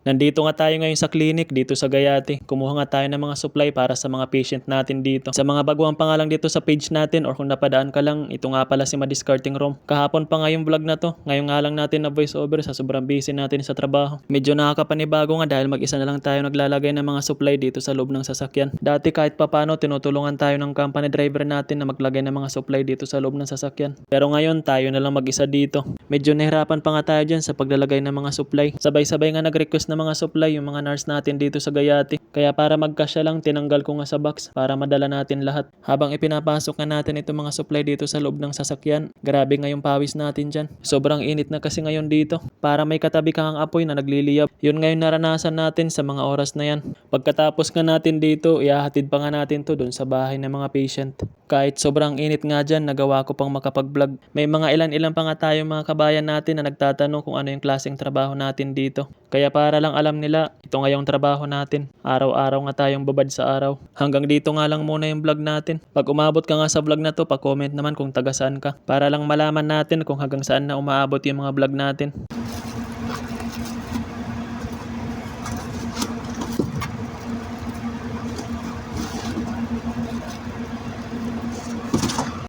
Nandito nga tayo ngayon sa clinic dito sa Gayati. Kumuha nga tayo ng mga supply para sa mga patient natin dito. Sa mga baguhang pa nga lang dito sa page natin or kung napadaan ka lang, ito nga pala si Madiscarding Room. Kahapon pa nga yung vlog na to. Ngayon nga lang natin na voice over sa sobrang busy natin sa trabaho. Medyo nakakapanibago nga dahil mag-isa na lang tayo naglalagay ng mga supply dito sa loob ng sasakyan. Dati kahit papano tinutulungan tayo ng company driver natin na maglagay ng mga supply dito sa loob ng sasakyan. Pero ngayon tayo na lang mag-isa dito. Medyo nahirapan pa nga tayo dyan sa paglalagay ng mga supply. Sabay-sabay nga nag-request ng mga supply yung mga nurse natin dito sa Gayati. Kaya para magkasya lang, tinanggal ko nga sa box para madala natin lahat. Habang ipinapasok nga natin itong mga supply dito sa loob ng sasakyan, grabe nga yung pawis natin dyan. Sobrang init na kasi ngayon dito. Para may katabi kang apoy na nagliliyab. Yun nga yung naranasan natin sa mga oras na yan. Pagkatapos nga natin dito, ihahatid pa nga natin to dun sa bahay ng mga patient. Kahit sobrang init nga dyan, nagawa ko pang makapag-vlog. May mga ilan-ilan pa nga tayong mga kabayan natin na nagtatanong kung ano yung klaseng trabaho natin dito. Kaya para lang alam nila, ito nga yung trabaho natin. Araw-araw nga tayong babad sa araw. Hanggang dito nga lang muna yung vlog natin. Pag umabot ka nga sa vlog na to, pa-comment naman kung taga saan ka. Para lang malaman natin kung hanggang saan na umaabot yung mga vlog natin.